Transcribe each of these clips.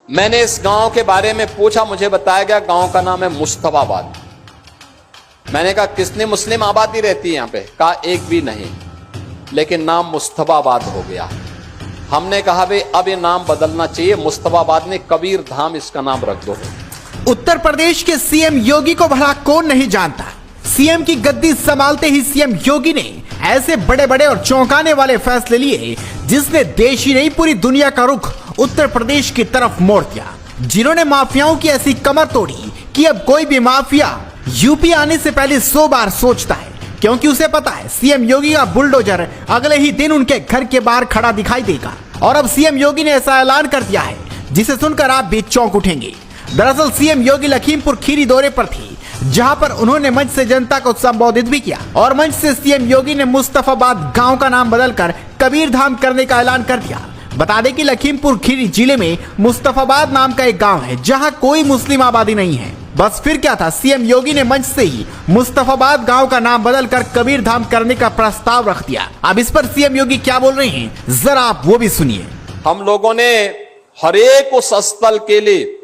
मैंने इस गांव के बारे में पूछा, मुझे बताया गया गांव का नाम है मुस्तफाबाद। मैंने कहा कितनी मुस्लिम आबादी रहती है यहां पे? कहा एक भी नहीं, लेकिन नाम मुस्तफाबाद हो गया। हमने कहा भाई अब ये नाम बदलना चाहिए, मुस्तफाबाद ने कबीर धाम इसका नाम रख दो। उत्तर प्रदेश के सीएम योगी को भला कौन नहीं जानता। सीएम की गद्दी संभालते ही सीएम योगी ने ऐसे बड़े बड़े और चौंकाने वाले फैसले लिए जिसने देश ही नहीं पूरी दुनिया का रुख उत्तर प्रदेश की तरफ मोड़ दिया, जिन्होंने माफियाओं की ऐसी कमर तोड़ी कि अब कोई भी माफिया यूपी आने से पहले 100 बार सोचता है, क्योंकि उसे पता है सीएम योगी का बुलडोजर अगले ही दिन उनके घर के बाहर खड़ा दिखाई देगा। और अब सीएम योगी ने ऐसा ऐलान कर दिया है जिसे सुनकर आप भी चौंक उठेंगे। दरअसल सीएम योगी लखीमपुर खीरी दौरे पर थी, जहां पर उन्होंने मंच से जनता को संबोधित भी किया और मंच से सीएम योगी ने मुस्तफाबाद गांव का नाम बदलकर कबीर धाम करने का ऐलान कर दिया। बता दें कि लखीमपुर खीरी जिले में मुस्तफाबाद नाम का एक गांव है जहां कोई मुस्लिम आबादी नहीं है। बस फिर क्या था, सीएम योगी ने मंच से ही मुस्तफाबाद गांव का नाम बदलकर कबीर धाम करने का प्रस्ताव रख दिया। अब इस पर सीएम योगी क्या बोल रहे हैं, जरा आप वो भी सुनिए। हम लोगों ने हरेक उस स्थल के लिए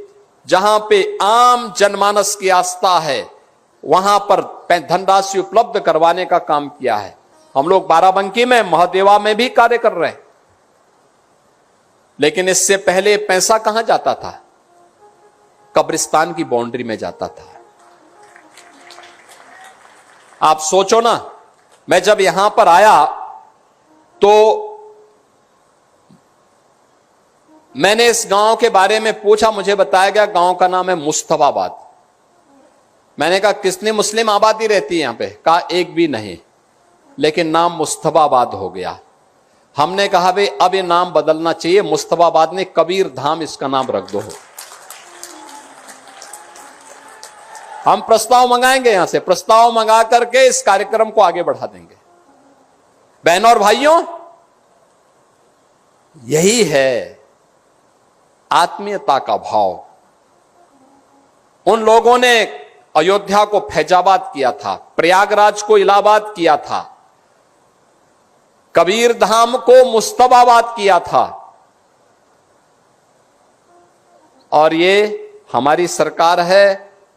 जहां पे आम जनमानस की आस्था है वहां पर धनराशि उपलब्ध करवाने का काम किया है। हम लोग बाराबंकी में, महादेवा में भी कार्य कर रहे हैं, लेकिन इससे पहले पैसा कहां जाता था? कब्रिस्तान की बाउंड्री में जाता था। आप सोचो ना, मैं जब यहां पर आया तो मैंने इस गांव के बारे में पूछा, मुझे बताया गया गांव का नाम है मुस्तफाबाद। मैंने कहा कितनी मुस्लिम आबादी रहती है यहां पे? कहा एक भी नहीं, लेकिन नाम मुस्तफाबाद हो गया। हमने कहा भाई अब ये नाम बदलना चाहिए, मुस्तफाबाद ने कबीर धाम इसका नाम रख दो। हम प्रस्ताव मंगाएंगे, यहां से प्रस्ताव मंगा करके इस कार्यक्रम को आगे बढ़ा देंगे। बहनों और भाइयों, यही है आत्मीयता का भाव। उन लोगों ने अयोध्या को फैजाबाद किया था, प्रयागराज को इलाहाबाद किया था, कबीर धाम को मुस्तफाबाद किया था। और ये हमारी सरकार है,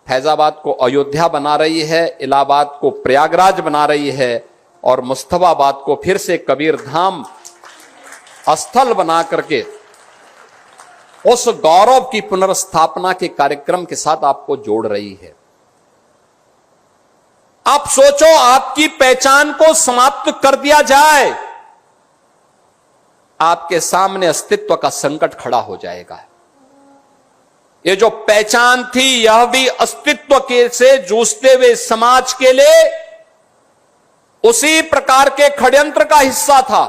फैजाबाद को अयोध्या बना रही है, इलाहाबाद को प्रयागराज बना रही है और मुस्तफाबाद को फिर से कबीर धाम स्थल बना करके उस गौरव की पुनर्स्थापना के कार्यक्रम के साथ आपको जोड़ रही है। आप सोचो, आपकी पहचान को समाप्त कर दिया जाए, आपके सामने अस्तित्व का संकट खड़ा हो जाएगा। ये जो पहचान थी, यह भी अस्तित्व के से जूझते हुए समाज के लिए उसी प्रकार के षड्यंत्र का हिस्सा था।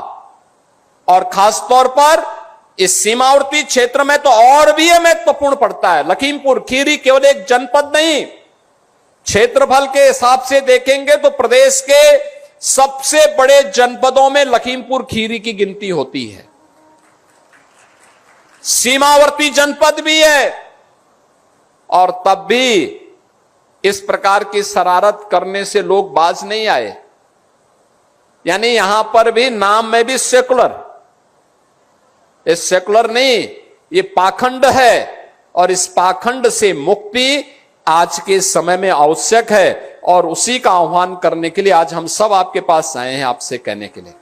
और खासतौर पर इस सीमावर्ती क्षेत्र में तो और भी यह महत्वपूर्ण पड़ता है। लखीमपुर खीरी केवल एक जनपद नहीं, क्षेत्रफल के हिसाब से देखेंगे तो प्रदेश के सबसे बड़े जनपदों में लखीमपुर खीरी की गिनती होती है। सीमावर्ती जनपद भी है, और तब भी इस प्रकार की शरारत करने से लोग बाज नहीं आए। यानी यहां पर भी नाम में भी सेकुलर, ये सेकुलर नहीं, ये पाखंड है। और इस पाखंड से मुक्ति आज के समय में आवश्यक है, और उसी का आह्वान करने के लिए आज हम सब आपके पास आए हैं, आपसे कहने के लिए।